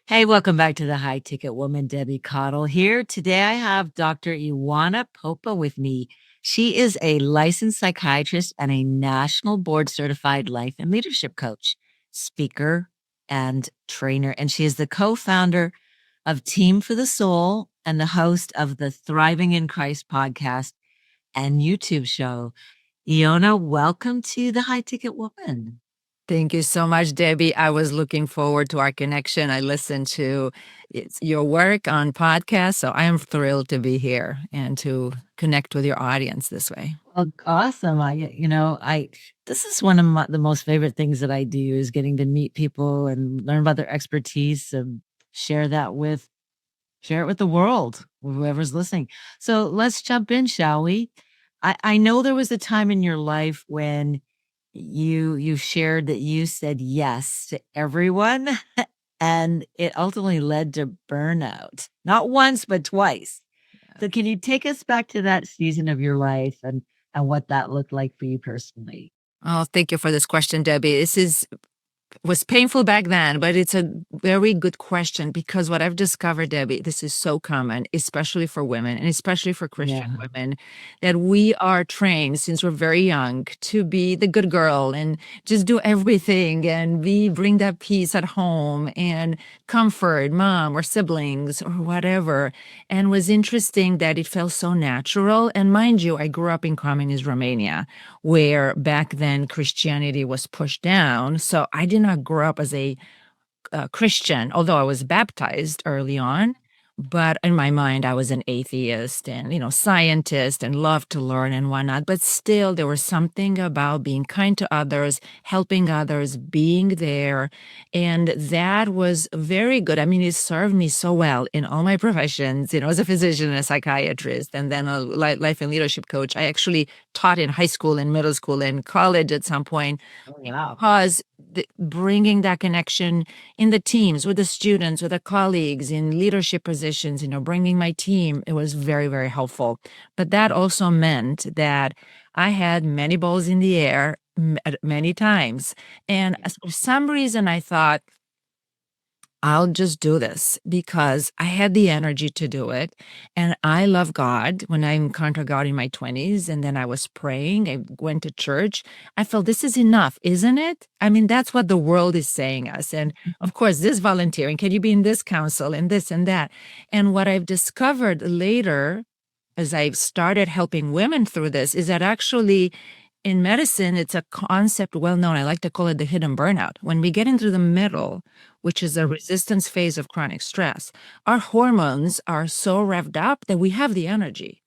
Hey, welcome back to the High Ticket Woman, Debbie Caudle here. Today I have Dr. Iwana Popa with me. She is a licensed psychiatrist and a national board certified life and leadership coach, speaker, and trainer. And she is the co-founder of Team for the Soul and the host of the Thriving in Christ podcast and YouTube show. Iona, welcome to the High Ticket Woman. Thank you so much, Debbie. I was looking forward to our connection. I listened to your work on podcasts, so I am thrilled to be here and to connect with your audience this way. Well, awesome. This is one of the most favorite things that I do is getting to meet people and learn about their expertise and share it with the world, whoever's listening. So let's jump in, shall we? I know there was a time in your life when you shared that you said yes to everyone and it ultimately led to burnout. Not once, but twice. So can you take us back to that season of your life and what that looked like for you personally? Oh, thank you for this question, Debbie. Was painful back then, but it's a very good question because what I've discovered, Debbie, this is so common, especially for women and especially for Christian women, that we are trained since we're very young to be the good girl and just do everything and bring that peace at home and comfort mom or siblings or whatever. And was interesting that it felt so natural. And mind you, I grew up in communist Romania, where back then Christianity was pushed down. So I did not grow up as a Christian, although I was baptized early on. But in my mind, I was an atheist and, scientist and loved to learn and whatnot. But still, there was something about being kind to others, helping others, being there. And that was very good. I mean, it served me so well in all my professions, as a physician and a psychiatrist, and then a life and leadership coach. I actually taught in high school and middle school and college at some point. Oh, wow. Because bringing that connection in the teams with the students, with the colleagues in leadership positions, bringing my team, it was very, very helpful. But that also meant that I had many balls in the air many times. And for some reason, I thought, I'll just do this because I had the energy to do it. And I love God. When I encountered God in my 20s and then I was praying, I went to church. I felt this is enough, isn't it? I mean, that's what the world is saying us. And of course, this volunteering, can you be in this council and this and that? And what I've discovered later, as I've started helping women through this, is that actually in medicine, it's a concept well known. I like to call it the hidden burnout. When we get into the middle, which is a resistance phase of chronic stress, our hormones are so revved up that we have the energy.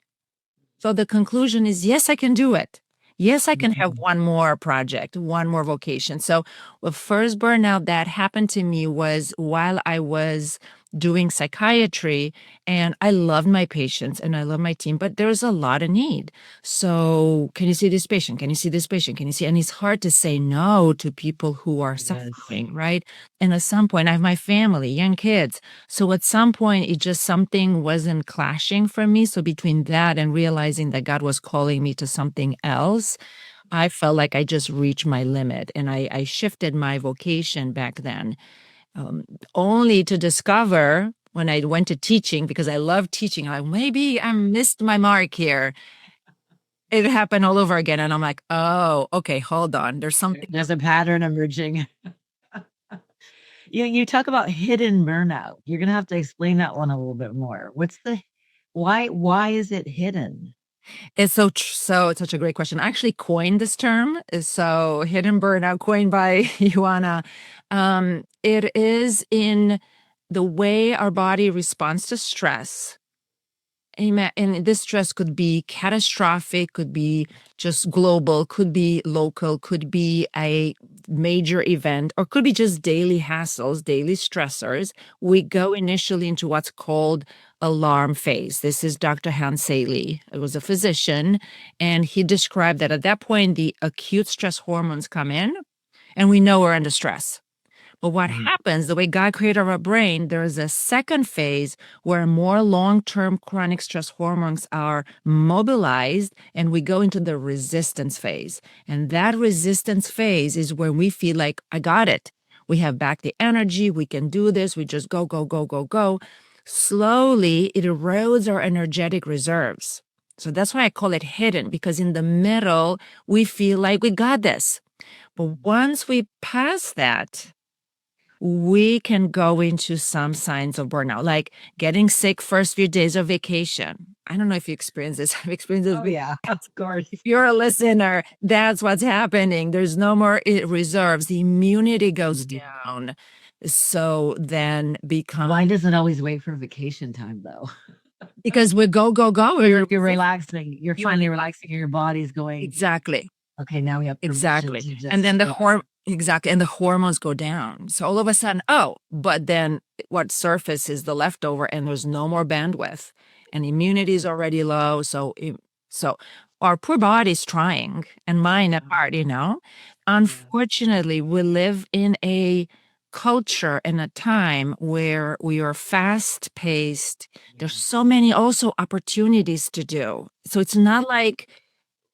So the conclusion is, yes, I can do it. Yes, I can have one more project, one more vocation. So the first burnout that happened to me was while I was doing psychiatry, and I loved my patients and I love my team, but there's a lot of need. So can you see this patient? Can you see this patient? Can you see? And it's hard to say no to people who are suffering, right? And at some point, I have my family, young kids. So at some point, it just something wasn't clashing for me. So between that and realizing that God was calling me to something else, I felt like I just reached my limit and I shifted my vocation back then. Only to discover when I went to teaching, because I love teaching, I'm like, maybe I missed my mark here. It happened all over again. And I'm like, oh, okay, hold on. There's a pattern emerging. You talk about hidden burnout. You're going to have to explain that one a little bit more. Why is it hidden? It's so it's such a great question. I actually coined this term. So hidden burnout, coined by Ioana. It is in the way our body responds to stress. And this stress could be catastrophic, could be just global, could be local, could be a major event, or could be just daily hassles, daily stressors. We go initially into what's called alarm phase. This is Dr. Hans Saley. It was a physician, and he described that at that point, the acute stress hormones come in, and we know we're under stress. But what happens, the way God created our brain, there is a second phase where more long-term chronic stress hormones are mobilized, and we go into the resistance phase. And that resistance phase is where we feel like, I got it. We have back the energy. We can do this. We just go, go, go, go, go. Slowly, it erodes our energetic reserves. So that's why I call it hidden, because in the middle, we feel like we got this. But once we pass that, we can go into some signs of burnout, like getting sick first few days of vacation. I don't know if you experience this. I've experienced this. Oh yeah, of course. If you're a listener, that's what's happening. There's no more reserves. The immunity goes down. So then Why does it always wait for vacation time though? because we go, go, go. You're relaxing. You're finally relaxing. Your body's going. Exactly. Okay, now we have permission Exactly. to just And then stop. exactly. And the hormones go down. So all of a sudden, oh, but then what surface is the leftover and there's no more bandwidth and immunity is already low. So our poor body's trying and mine at heart, Unfortunately, we live in a culture and a time where we are fast paced. There's so many also opportunities to do. So it's not like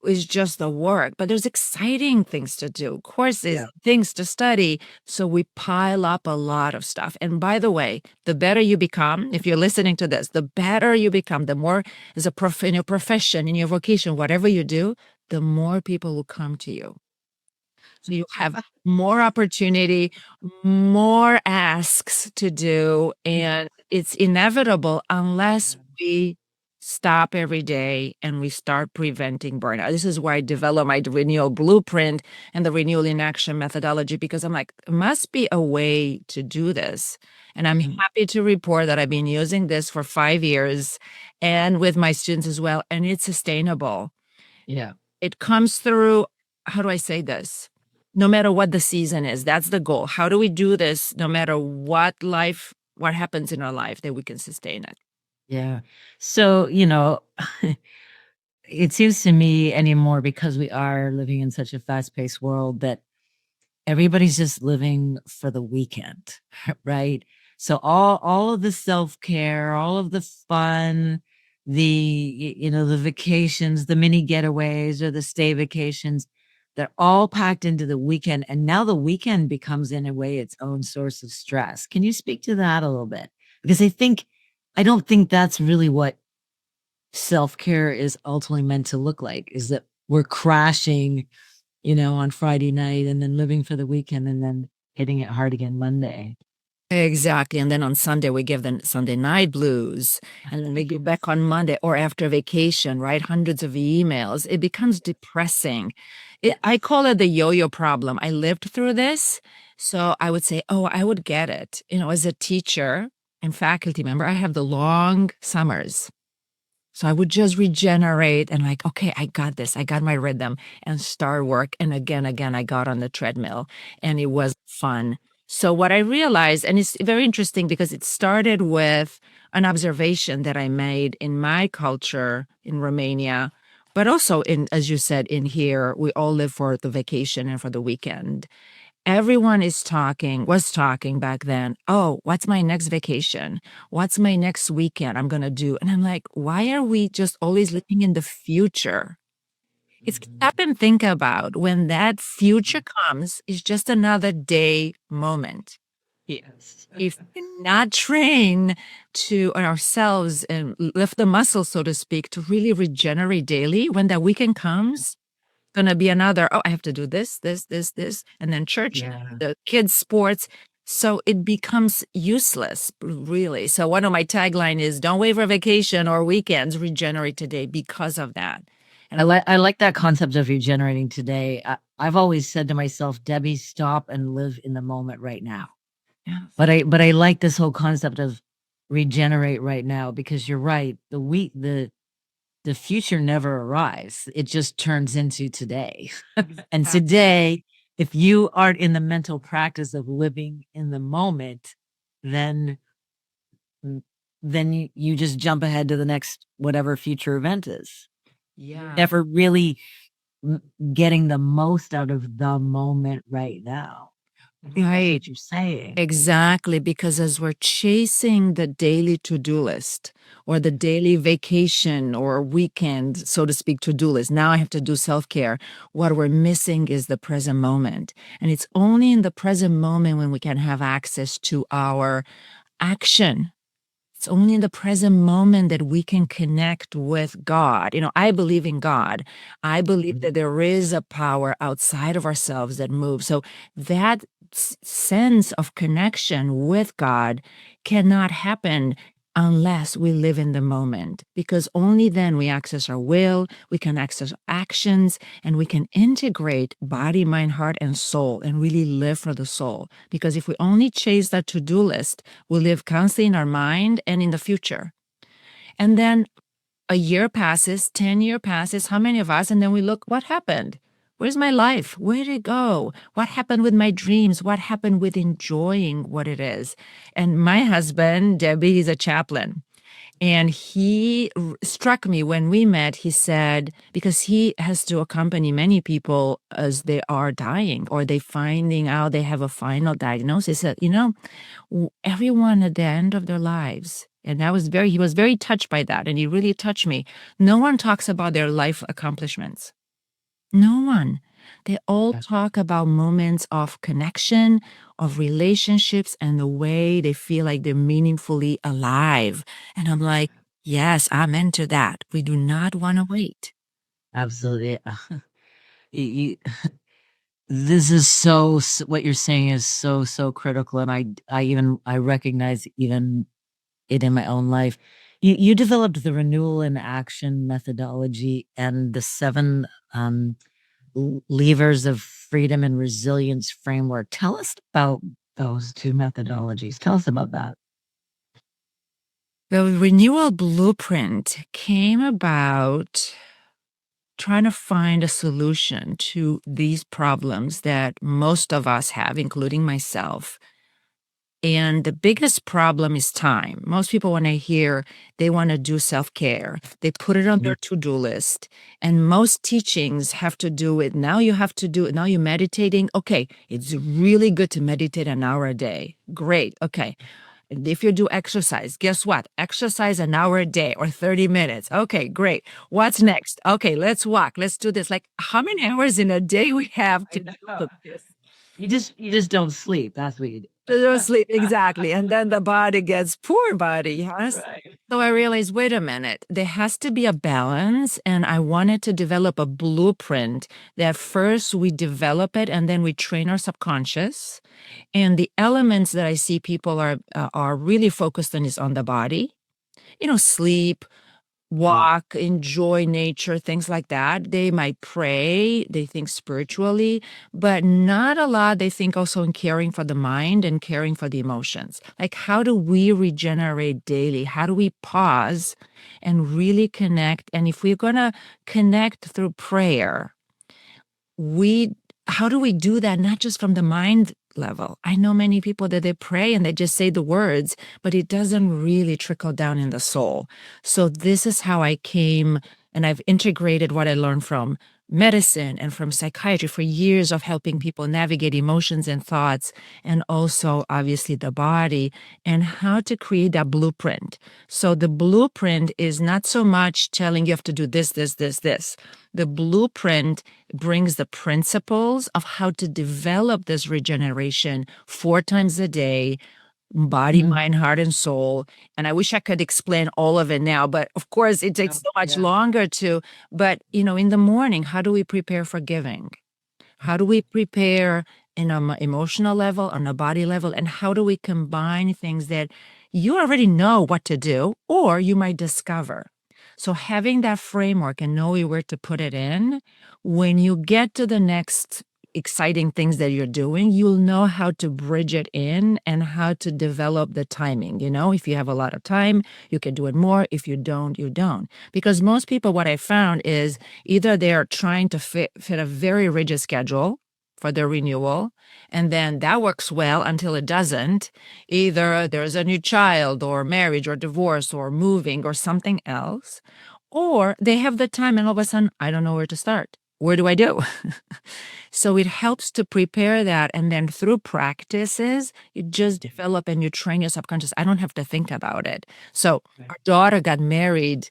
is just the work, but there's exciting things to do, courses, things to study. So we pile up a lot of stuff. And by the way, the better you become, if you're listening to this, the better you become, the more as in your profession, in your vocation, whatever you do, the more people will come to you. So you have more opportunity, more asks to do, and it's inevitable unless we stop every day and we start preventing burnout. This is where I develop my renewal blueprint and the renewal in action methodology, because I'm like, there must be a way to do this. And I'm happy to report that I've been using this for 5 years and with my students as well. And it's sustainable. Yeah. It comes through, how do I say this? No matter what the season is, that's the goal. How do we do this no matter what happens in our life, that we can sustain it? Yeah. So, it seems to me anymore, because we are living in such a fast-paced world, that everybody's just living for the weekend, right? So all of the self-care, all of the fun, the vacations, the mini getaways or the stay vacations, they're all packed into the weekend. And now the weekend becomes, in a way, its own source of stress. Can you speak to that a little bit? Because I don't think that's really what self-care is ultimately meant to look like, is that we're crashing, on Friday night and then living for the weekend and then hitting it hard again Monday. Exactly. And then on Sunday, we give the Sunday night blues. And then we go back on Monday or after vacation, right? Hundreds of emails. It becomes depressing. I call it the yo-yo problem. I lived through this. So I would say, oh, I would get it. As a teacher and faculty member, I have the long summers. So I would just regenerate and like, okay, I got this. I got my rhythm and start work. And again, I got on the treadmill and it was fun. So what I realized, and it's very interesting because it started with an observation that I made in my culture in Romania, but also as you said, in here, we all live for the vacation and for the weekend. Everyone was talking back then. Oh, what's my next vacation? What's my next weekend I'm going to do? And I'm like, why are we just always living in the future? It's stop and think about when that future comes, is just another day moment. Yes. If we're not trained to ourselves and lift the muscle, so to speak, to really regenerate daily, when that weekend comes, going to be another, oh, I have to do this, and then church, the kids' sports. So it becomes useless, really. So one of my tagline is, don't wait for vacation or weekends, regenerate today, because of that. And I like that concept of regenerating today. I've always said to myself, Debbie, stop and live in the moment right now. Yes. But I like this whole concept of regenerate right now, because you're right. The future never arrives. It just turns into today. And today, if you aren't in the mental practice of living in the moment, then you just jump ahead to the next whatever future event is. Yeah. Never really getting the most out of the moment right now. That's Right. what you're saying. Exactly, because as we're chasing the daily to-do list or the daily vacation or weekend, so to speak, to-do list, now I have to do self-care. What we're missing is the present moment. And it's only in the present moment when we can have access to our action. It's only in the present moment that we can connect with God. I believe in God. I believe Mhm. that there is a power outside of ourselves that moves. So that sense of connection with God cannot happen unless we live in the moment, because only then we access our will, we can access actions, and we can integrate body, mind, heart, and soul and really live for the soul. Because if we only chase that to-do list, we live constantly in our mind and in the future. And then a year passes, 10-year passes, how many of us? And then we look, what happened? Where's my life? Where did it go? What happened with my dreams? What happened with enjoying what it is? And my husband, Debbie, he's a chaplain. And he struck me when we met. He said, because he has to accompany many people as they are dying or they finding out they have a final diagnosis. He said, everyone at the end of their lives, and he was very touched by that. And he really touched me. No one talks about their life accomplishments. No one. They all Yeah. talk about moments of connection, of relationships, and the way they feel like they're meaningfully alive. And I'm like, yes, I'm into that. We do not want to wait. Absolutely. You this is what you're saying is so critical, and I recognize even it in my own life. You developed the renewal and action methodology and the 7, levers of freedom and resilience framework. Tell us about those 2 methodologies. Tell us about that. The renewal blueprint came about trying to find a solution to these problems that most of us have, including myself. And the biggest problem is time. Most people, when I hear they want to do self care, they put it on their to do list. And most teachings have to do with now you have to do it. Now you're meditating. Okay, it's really good to meditate an hour a day. Great. Okay. And if you do exercise, guess what? Exercise an hour a day or 30 minutes. Okay, great. What's next? Okay, let's walk. Let's do this. Like, how many hours in a day we have I to do know. all of this? You just don't sleep. That's what you do. No sleep, exactly. And then the body gets poor body, yes. Right. So I realized, wait a minute, there has to be a balance. And I wanted to develop a blueprint that first we develop it and then we train our subconscious. And the elements that I see people are really focused on is on the body, sleep, Yeah. walk, enjoy nature, things like that. They might pray, they think spiritually, but not a lot. They think also in caring for the mind and caring for the emotions. Like, how do we regenerate daily? How do we pause and really connect? And if we're going to connect through prayer, we how do we do that not just from the mind level? I know many people that they pray and they just say the words, but it doesn't really trickle down in the soul. So this is how I came, and I've integrated what I learned from medicine and from psychiatry for years of helping people navigate emotions and thoughts, and also obviously the body, and how to create that blueprint. So the blueprint is not so much telling you have to do this, this, this, this. The blueprint brings the principles of how to develop this regeneration 4 times a day, body, Mhm. mind, heart, and soul. And I wish I could explain all of it now, but of course it takes Oh, so much yeah. longer to. But, in the morning, how do we prepare for giving? How do we prepare in an emotional level, on a body level, and how do we combine things that you already know what to do, or you might discover? So having that framework and knowing where to put it in, when you get to the next exciting things that you're doing, you'll know how to bridge it in and how to develop the timing. If you have a lot of time, you can do it more. If you don't, you don't. Because most people, what I found is either they're trying to fit a very rigid schedule for their renewal, and then that works well until it doesn't. Either there's a new child or marriage or divorce or moving or something else, or they have the time and all of a sudden, I don't know where to start. Where do I do? So it helps to prepare that, and then through practices, you just develop and you train your subconscious. I don't have to think about it. So Right. our daughter got married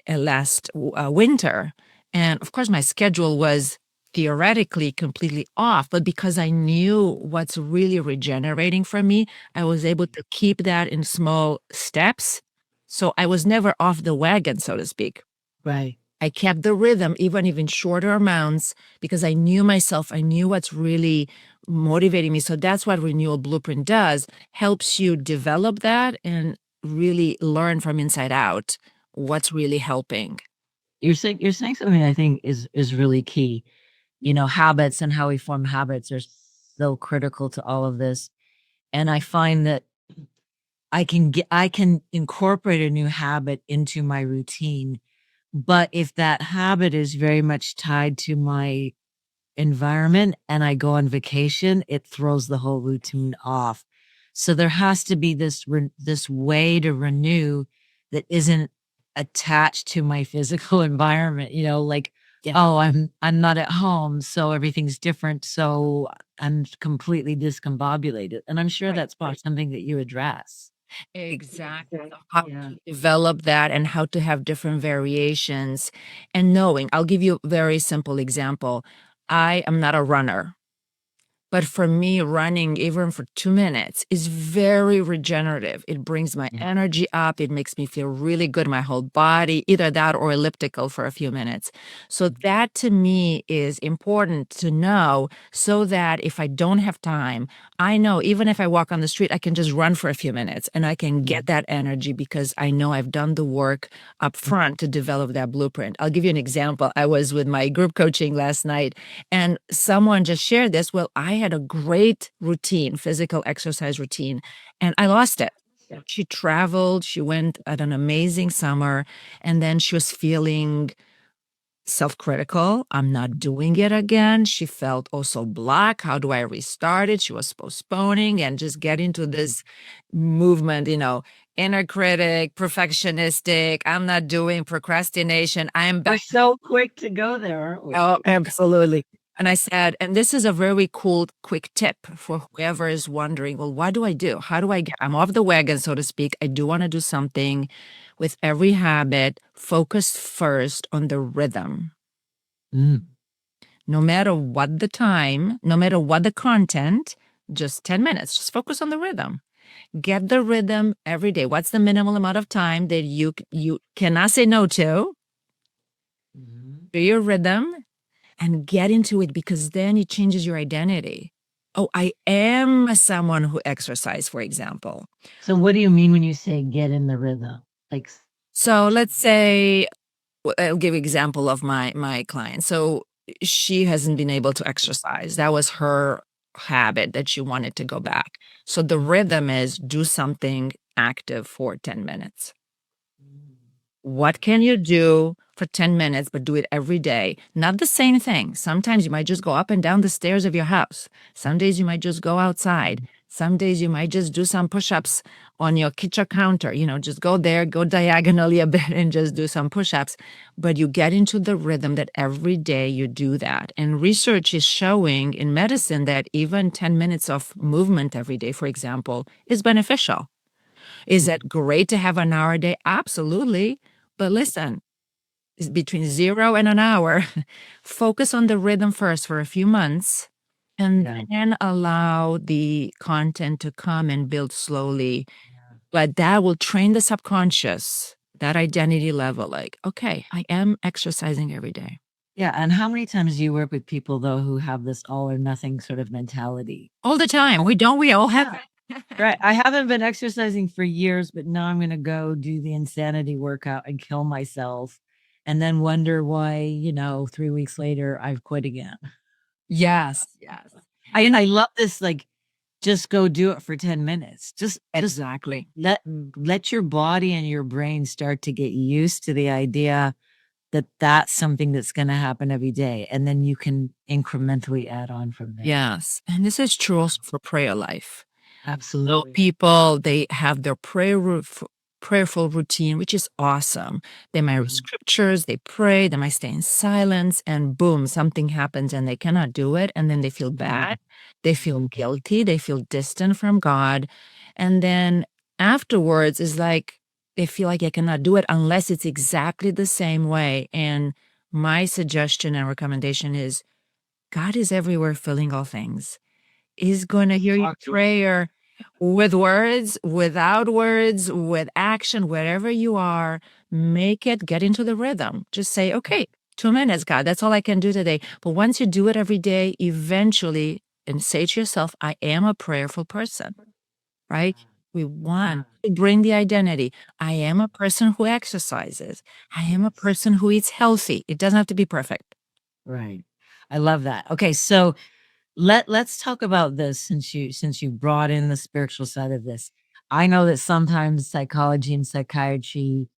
last winter, and of course, my schedule was theoretically completely off, but because I knew what's really regenerating for me, I was able to keep that in small steps. So I was never off the wagon, so to speak. Right. I kept the rhythm, even if in shorter amounts, because I knew myself. I knew what's really motivating me. So that's what Renewal Blueprint does, helps you develop that and really learn from inside out what's really helping. You're saying something I think is really key. You know, habits and how we form habits are so critical to all of this. And I find that I can incorporate a new habit into my routine, but if that habit is very much tied to my environment and I go on vacation, it throws the whole routine off. So there has to be this way to renew that isn't attached to my physical environment, you know, like, Yeah. oh, I'm not at home, so everything's different, so I'm completely discombobulated. And I'm sure Right. that's probably something that you address. Exactly. So how Yeah. to develop that and how to have different variations and knowing. I'll give you a very simple example. I am not a runner. But for me, running even for 2 minutes is very regenerative. It brings my Yeah. energy up, it makes me feel really good, my whole body, either that or elliptical for a few minutes. So that to me is important to know so that if I don't have time, I know even if I walk on the street, I can just run for a few minutes and I can Yeah. get that energy because I know I've done the work up front to develop that blueprint. I'll give you an example. I was with my group coaching last night and someone just shared this. Well, I had a great routine, physical exercise routine, and I lost it. Yeah. She traveled, she went at an amazing summer, and then she was feeling self-critical. I'm not doing it again. She felt also block. How do I restart it? She was postponing and just get into this movement, inner critic, perfectionistic. I'm not doing procrastination. I'm We're back. so quick to go there, aren't we? Oh, absolutely. And I said, and this is a very cool, quick tip for whoever is wondering, well, what do I do? How do I get, I'm off the wagon, so to speak. I do want to do something with every habit. Focus first on the rhythm. Mm. No matter what the time, no matter what the content, just 10 minutes, just focus on the rhythm. Get the rhythm every day. What's the minimal amount of time that you cannot say no to? Mhm. Do your rhythm and get into it because then it changes your identity. Oh, I am someone who exercise, for example. So what do you mean when you say get in the rhythm? Like, So let's say I'll give example of my client. So she hasn't been able to exercise. That was her habit that she wanted to go back. So the rhythm is do something active for 10 minutes. What can you do for 10 minutes, but do it every day? Not the same thing. Sometimes you might just go up and down the stairs of your house. Some days you might just go outside. Some days you might just do some push ups on your kitchen counter. Just go there, go diagonally a bit and just do some push ups. But you get into the rhythm that every day you do that. And research is showing in medicine that even 10 minutes of movement every day, for example, is beneficial. Is it great to have an hour a day? Absolutely. But listen, it's between 0 and an hour. Focus on the rhythm first for a few months and yeah. then allow the content to come and build slowly. But that will train the subconscious, that identity level, like, okay, I am exercising every day. Yeah, and how many times do you work with people, though, who have this all or nothing sort of mentality? All the time. We all have Yeah. it. Right, I haven't been exercising for years, but now I'm gonna go do the insanity workout and kill myself, and then wonder why, 3 weeks later, I've quit again. Yes, yes. I love this, like, just go do it for 10 minutes. Just Exactly. let your body and your brain start to get used to the idea that that's something that's gonna happen every day, and then you can incrementally add on from there. Yes. And this is true also for prayer life. So Absolutely. people, they have their prayer prayerful routine, which is awesome. They might read scriptures, they pray, they might stay in silence, and boom, something happens and they cannot do it. And then they feel bad, they feel guilty, they feel distant from God. And then afterwards is like they feel like they cannot do it unless it's exactly the same way. And my suggestion and recommendation is God is everywhere, filling all things. He's going to hear your prayer with words, without words, with action, wherever you are. Make it, get into the rhythm. Just say, okay, 2 minutes, God, that's all I can do today. But once you do it every day, eventually, and say to yourself, I am a prayerful person, right? We want to bring the identity. I am a person who exercises. I am a person who eats healthy. It doesn't have to be perfect. Right. I love that. Okay, so let's talk about this since you brought in the spiritual side of this. I know that sometimes psychology and psychiatry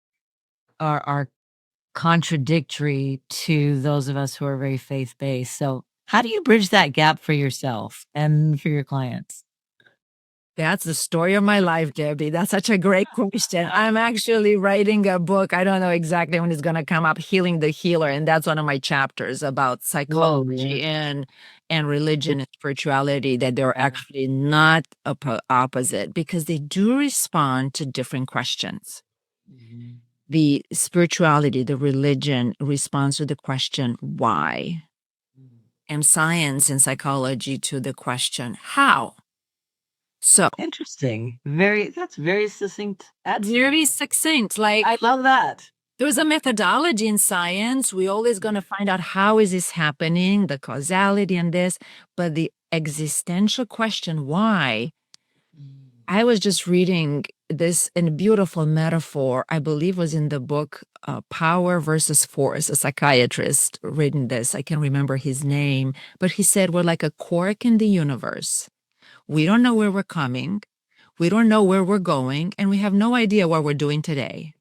are contradictory to those of us who are very faith-based. So, how do you bridge that gap for yourself and for your clients? That's the story of my life, Debbie. That's such a great question. I'm actually writing a book. I don't know exactly when it's going to come up, Healing the Healer, and that's one of my chapters about psychology and religion and spirituality, that they're actually not opposite because they do respond to different questions. The spirituality, the religion responds to the question, why? And science and psychology to the question, how? So Interesting. That's very succinct. That's very succinct. Like, I love that. there's a methodology in science. We're always going to find out how is this happening, the causality and this, but the existential question, why? I was just reading this in a beautiful metaphor, I believe was in the book Power versus Force. A psychiatrist written this. I can't remember his name, but he said we're like a quark in the universe. We don't know where we're coming. We don't know where we're going, and we have no idea what we're doing today.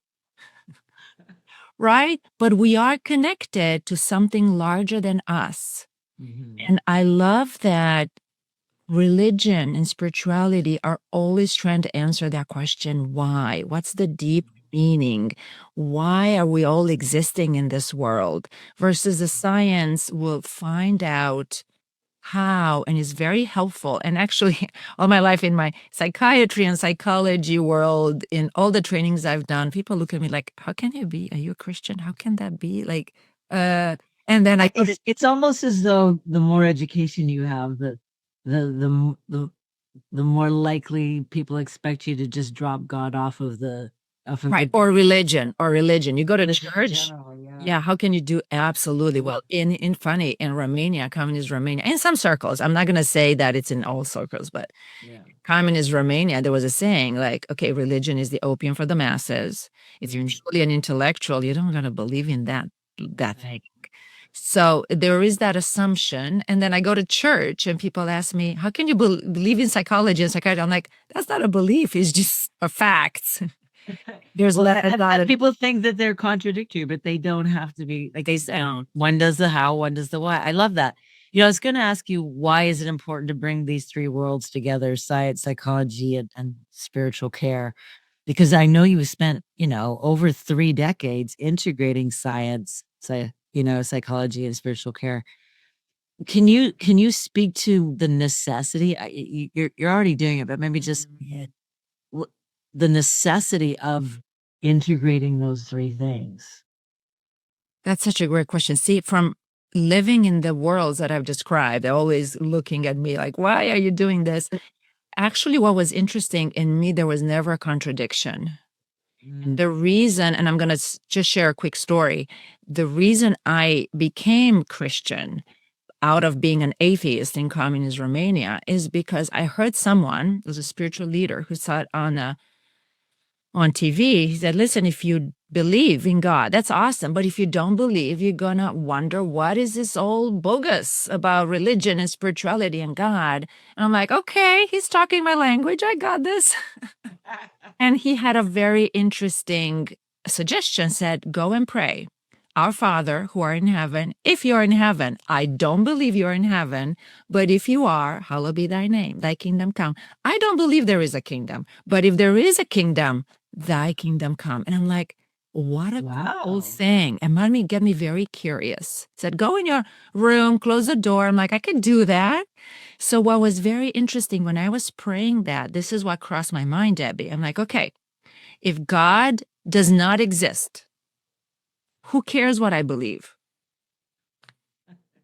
Right? But we are connected to something larger than us. And I love that religion and spirituality are always trying to answer that question, why? What's the deep meaning? Why are we all existing in this world? Versus the science will find out how, and is very helpful. And actually, all my life in my psychiatry and psychology world, in all the trainings I've done, people look at me like, how can you be? Are you a Christian? How can that be? Like, and then It's almost as though the more education you have, the more likely people expect you to just drop God off of right, or religion. You go to church. general, Yeah, how can you do? Absolutely. Well, in funny, in Romania, communist Romania, in some circles, I'm not going to say that it's in all circles, but communist Romania, there was a saying like, okay, religion is the opium for the masses. If you're truly an intellectual, you don't going to believe in that thing. So there is that assumption. And then I go to church and people ask me, how can you believe in psychology and psychiatry? I'm like, that's not a belief. It's just a fact. There's people think that they're contradictory, but they don't have to be. Like they say, one does the how, one does the why. I love that. I was going to ask you, why is it important to bring these three worlds together, science, psychology, and spiritual care? Because I know you spent, over 3 decades integrating science, psychology and spiritual care. Can you speak to the necessity? You're already doing it, but maybe just the necessity of integrating those 3 things. That's such a great question. See, from living in the worlds that I've described, they're always looking at me like, why are you doing this? Actually, what was interesting in me, there was never a contradiction. The reason, and I'm going to just share a quick story. The reason I became Christian out of being an atheist in communist Romania is because I heard someone, who was a spiritual leader, who said on TV, he said, listen, if you believe in God, that's awesome. But if you don't believe, you're going to wonder, what is this all bogus about religion and spirituality and God? And I'm like, okay, he's talking my language. I got this. And he had a very interesting suggestion, said, go and pray. Our Father who are in heaven, if you're in heaven, I don't believe you're in heaven, but if you are, hallowed be thy name, thy kingdom come. I don't believe there is a kingdom, but if there is a kingdom, thy kingdom come. And I'm like, what a cool Wow. thing. And made me get me very curious. Said, go in your room, close the door. I'm like, I could do that. So what was very interesting when I was praying that, this is what crossed my mind, Debbie. I'm like, okay, if God does not exist, who cares what I believe?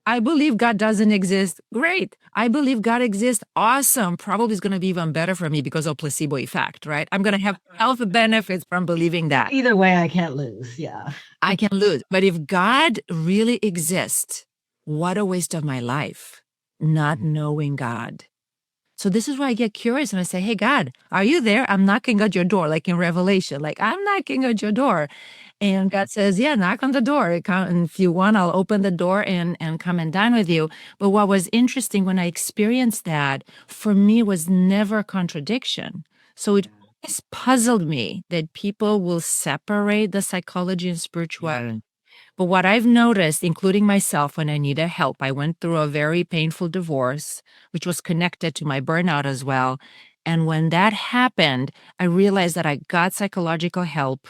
I believe God doesn't exist. Great. I believe God exists. Awesome. Probably is going to be even better for me because of placebo effect, right? I'm going to have health benefits from believing that. Either way, I can't lose. Yeah. I can lose. But if God really exists, what a waste of my life not knowing God. So this is why I get curious and I say, hey, God, are you there? I'm knocking at your door, like in Revelation, like I'm knocking at your door. And God says, yeah, knock on the door. And if you want, I'll open the door and come and dine with you. But what was interesting when I experienced that, for me, was never a contradiction. So it always puzzled me that people will separate the psychology and spirituality. Yeah. But what I've noticed, including myself when I needed help, I went through a very painful divorce, which was connected to my burnout as well. And when that happened, I realized that I got psychological help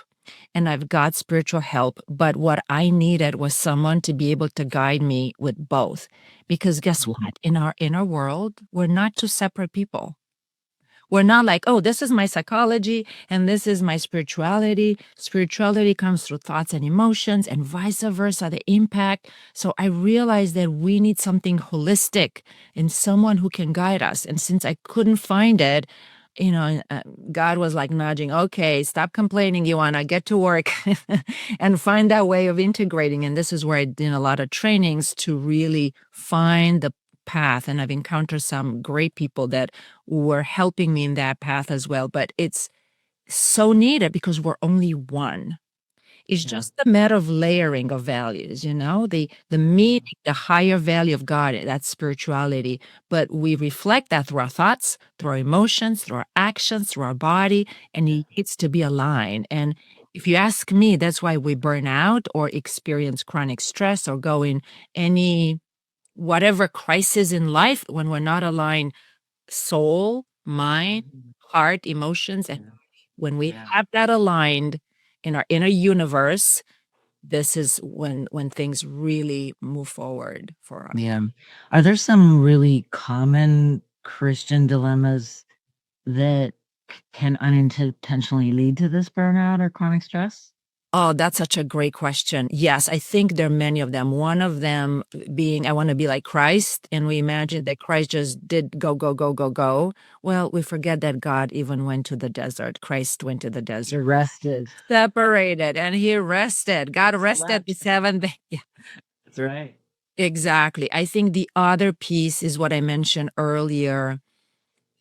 and I've got spiritual help. But what I needed was someone to be able to guide me with both. Because guess what? In our inner world, we're not two separate people. We're not like, oh, this is my psychology and this is my spirituality. Spirituality comes through thoughts and emotions and vice versa, the impact. So I realized that we need something holistic and someone who can guide us. And since I couldn't find it, God was like nudging, okay, stop complaining, you want to get to work and find that way of integrating. And this is where I did a lot of trainings to really find the path. And I've encountered some great people that were helping me in that path as well. But it's so needed because we're only one. It's Yeah. just a matter of layering of values, the meaning, the higher value of God, that's spirituality. But we reflect that through our thoughts, through our emotions, through our actions, through our body, and it needs to be aligned. And if you ask me, that's why we burn out or experience chronic stress or go in any whatever crisis in life when we're not aligned soul, mind, heart, emotions. And when we Yeah. have that aligned in our inner universe, this is when things really move forward for us. Yeah. Are there some really common Christian dilemmas that can unintentionally lead to this burnout or chronic stress? Oh, that's such a great question. Yes, I think there are many of them. One of them being, I want to be like Christ. And we imagine that Christ just did go, go, go, go, go. Well, we forget that God even went to the desert. Christ went to the desert, You're rested. separated, and he rested. God rested the Slept. seventh day. Yeah, That's right. exactly. I think the other piece is what I mentioned earlier.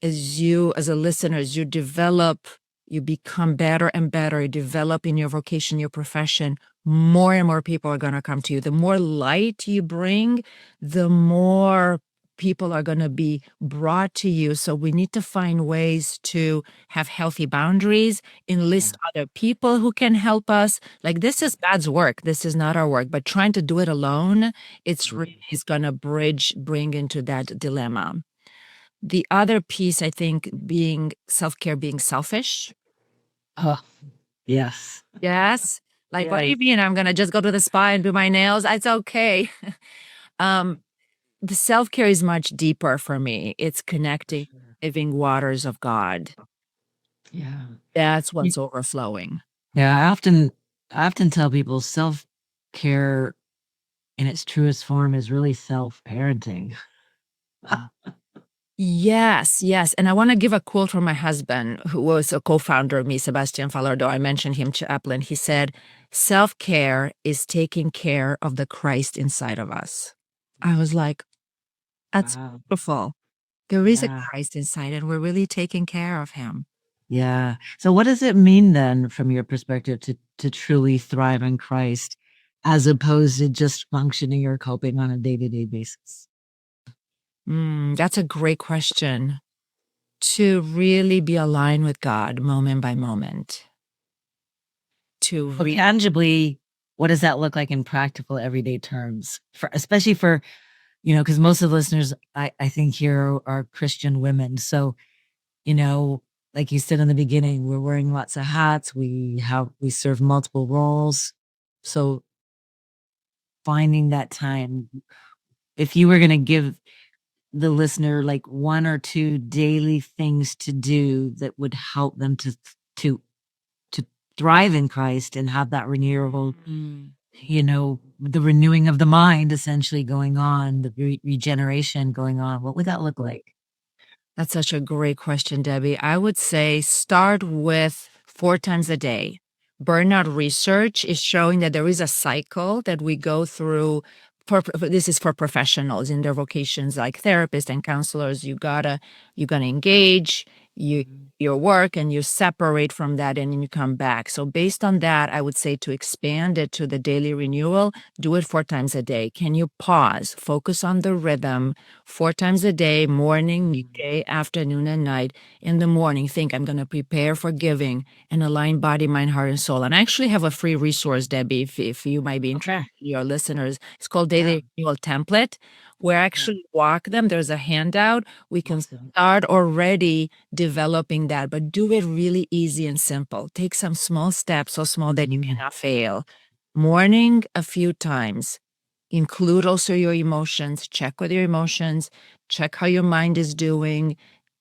As you, as a listener, as you develop, you become better and better, you develop in your vocation, your profession, more and more people are going to come to you. The more light you bring, the more people are going to be brought to you. So we need to find ways to have healthy boundaries, enlist other people who can help us. Like this is God's work. This is not our work, but trying to do it alone, it's really is going to bring into that dilemma. The other piece, I think, being self-care, being selfish. Oh, yes. Yes. Like, what do you Yes. mean? I'm gonna just go to the spa and do my nails? It's okay. Um, the self-care is much deeper for me. It's connecting living waters of God. Yeah. That's Y- what's overflowing. Yeah. I often tell people self-care in its truest form is really self-parenting. Yes, yes. And I want to give a quote from my husband, who was a co-founder of me, Sebastian Falardeau. I mentioned him, Chaplain. He said, self-care is taking care of the Christ inside of us. I was like, that's Wow. beautiful. There is a Yeah. Christ inside, and we're really taking care of him. Yeah. So what does it mean then, from your perspective, to truly thrive in Christ, as opposed to just functioning or coping on a day-to-day basis? That's a great question. To really be aligned with God moment by moment. Well, To tangibly, what does that look like in practical everyday terms? For especially for, because most of the listeners I think here are Christian women. So, you know, like you said in the beginning, we're wearing lots of hats. We serve multiple roles. So finding that time, if you were going to give the listener like 1 or 2 daily things to do that would help them to to thrive in Christ and have that renewable, the renewing of the mind essentially going on, the regeneration going on, what would that look like? That's such a great question, Debbie. I would say start with 4 times a day. Burnout research is showing that there is a cycle that we go through. This is for professionals in their vocations like therapists and counselors. You gotta engage your work and you separate from that and then you come back. So based on that, I would say to expand it to the daily renewal, do it 4 times a day. Can you pause, focus on the rhythm 4 times a day, morning, midday, afternoon, and night. In the morning, think I'm going to prepare for giving and align body, mind, heart, and soul. And I actually have a free resource, Debbie, if you might be interested, your listeners. It's called Daily Renewal Template, where I actually walk them. There's a handout. We can start already developing that, but do it really easy and simple. Take some small steps, so small that you cannot fail. Morning a few times. Include also your emotions, check with your emotions, check how your mind is doing,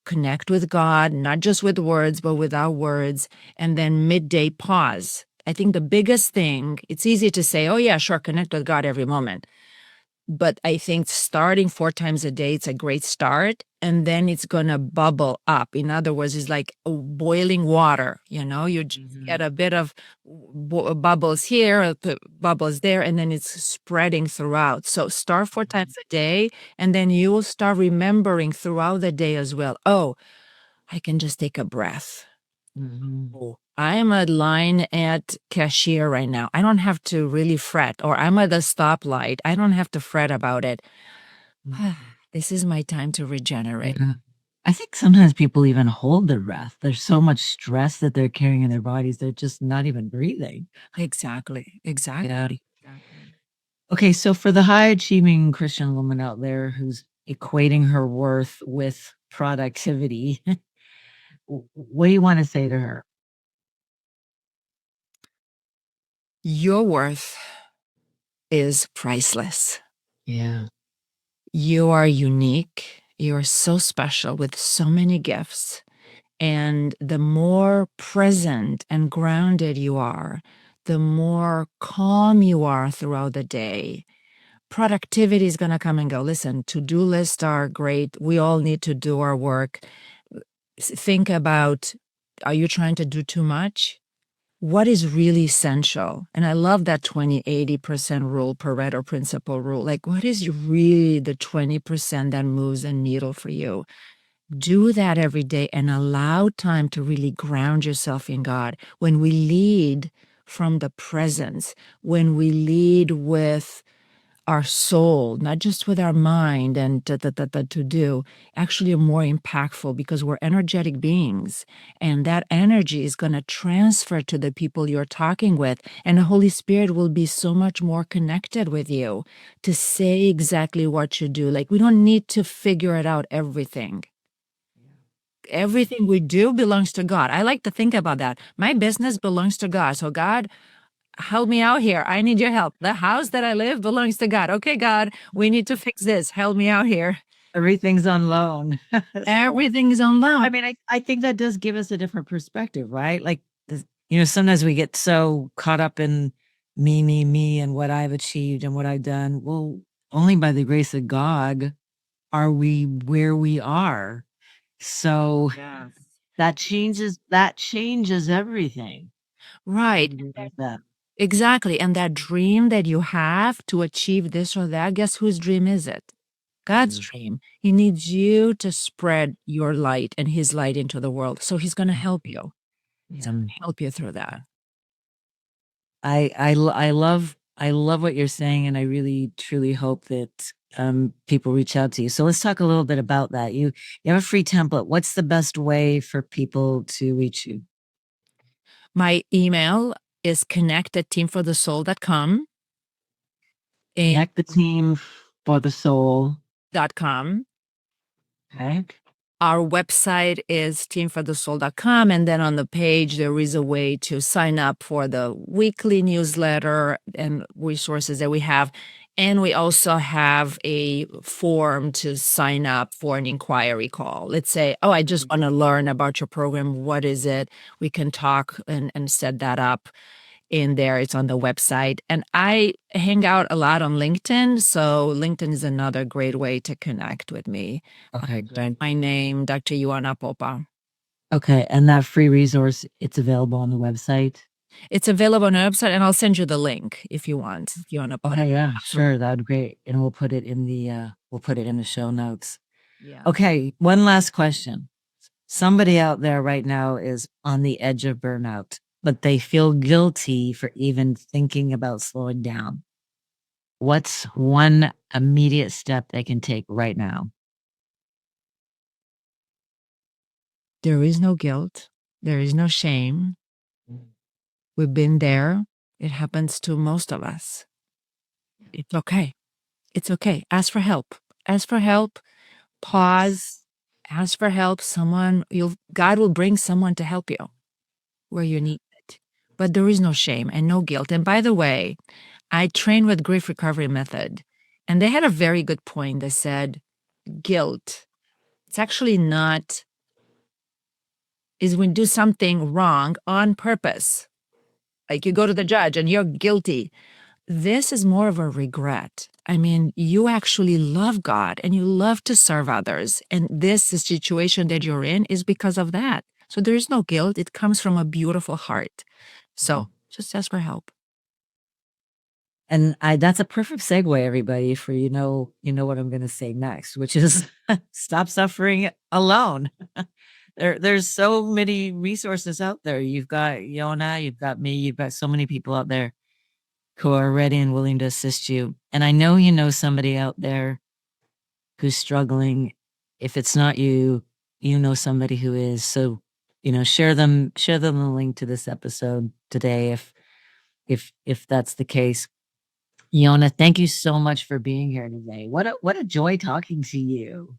connect with God, not just with words, but without words, and then midday pause. I think the biggest thing, it's easy to say, oh yeah, sure, connect with God every moment. But I think starting 4 times a day, it's a great start. And then it's going to bubble up. In other words, it's like boiling water. You just get a bit of bubbles here, bubbles there, and then it's spreading throughout. So start 4 times a day, and then you will start remembering throughout the day as well. Oh, I can just take a breath. Oh, I'm at line at cashier right now. I don't have to really fret, or I'm at the stoplight. I don't have to fret about it. This is my time to regenerate. Yeah. I think sometimes people even hold their breath. There's so much stress that they're carrying in their bodies. They're just not even breathing. Exactly. Yeah. Okay, so for the high achieving Christian woman out there who's equating her worth with productivity, what do you want to say to her? Your worth is priceless. Yeah. You are unique. You are so special with so many gifts. And the more present and grounded you are, the more calm you are throughout the day. Productivity is going to come and go. Listen, to-do lists are great. We all need to do our work. Think about, are you trying to do too much? What is really essential? And I love that 20-80% rule, Pareto principle rule. Like, what is really the 20% that moves the needle for you? Do that every day and allow time to really ground yourself in God. When we lead from the presence, when we lead with our soul, not just with our mind and to do, actually are more impactful because we're energetic beings. And that energy is going to transfer to the people you're talking with. And the Holy Spirit will be so much more connected with you to say exactly what you do. Like, we don't need to figure it out everything. Everything we do belongs to God. I like to think about that. My business belongs to God. So God, help me out here. I need your help. The house that I live belongs to God. Okay, God, we need to fix this. Help me out here. Everything's on loan. Everything's on loan. I mean, I think that does give us a different perspective, right? Like, sometimes we get so caught up in me, and what I've achieved and what I've done. Well, only by the grace of God are we where we are. So that changes everything. Right. That. Exactly. And that dream that you have to achieve this or that, guess whose dream is it? God's dream. He needs you to spread your light and his light into the world. So he's going to help you. He's going to help you through that. I love what you're saying, and I really truly hope that people reach out to you. So let's talk a little bit about that. You have a free template. What's the best way for people to reach you? My email is connect@teamforthesoul.com. Connect the team for the soul. .com. Okay. Our website is teamforthesoul.com, and then on the page there is a way to sign up for the weekly newsletter and resources that we have. And we also have a form to sign up for an inquiry call. Let's say, oh, I just want to learn about your program. What is it? We can talk and set that up in there. It's on the website. And I hang out a lot on LinkedIn. So LinkedIn is another great way to connect with me. Okay, great. My name, Dr. Ioana Popa. Okay, and that free resource, it's available on the website? It's available on the website, and I'll send you the link if you want. If you want to put Okay, it. yeah, sure, that would be great, and we'll put it in the show notes. Yeah. Okay, one last question. Somebody out there right now is on the edge of burnout, but they feel guilty for even thinking about slowing down. What's one immediate step they can take right now? There is no guilt. There is no shame. We've been there. It happens to most of us. It's okay. It's okay. Ask for help. Ask for help. Pause. Ask for help. God will bring someone to help you where you need it. But there is no shame and no guilt. And by the way, I train with Grief Recovery Method, and they had a very good point. They said, guilt, it's actually not, is when you do something wrong on purpose. Like you go to the judge and you're guilty. This is more of a regret. I mean, you actually love God and you love to serve others. And the situation that you're in is because of that. So there is no guilt. It comes from a beautiful heart. So just ask for help. And that's a perfect segue, everybody, for you know what I'm gonna say next, which is stop suffering alone. There's so many resources out there. You've got Yona, you've got me, you've got so many people out there who are ready and willing to assist you. And I know you know somebody out there who's struggling. If it's not you, you know somebody who is. So, share them the link to this episode today if that's the case. Yona, thank you so much for being here today. What a joy talking to you.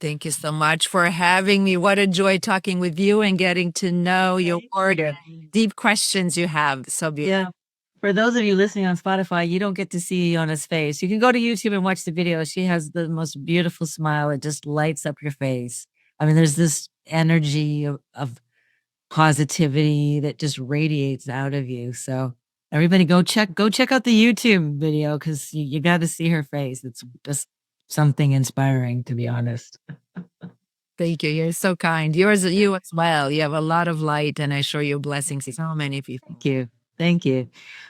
Thank you so much for having me. What a joy talking with you and getting to know your deep questions you have. So beautiful. Yeah. For those of you listening on Spotify, you don't get to see Yona's face. You can go to YouTube and watch the video. She has the most beautiful smile. It just lights up your face. I mean, there's this energy of positivity that just radiates out of you. So everybody go check out the YouTube video because you got to see her face. It's just something inspiring, to be honest. Thank you. You're so kind. You as well. You have a lot of light, and I show you blessings to so many people. Thank you. Thank you.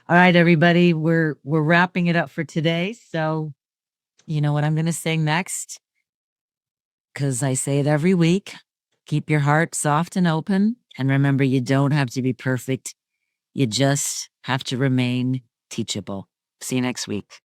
All right, everybody, we're wrapping it up for today. So you know what I'm going to say next? Because I say it every week. Keep your heart soft and open. And remember, you don't have to be perfect. You just have to remain teachable. See you next week.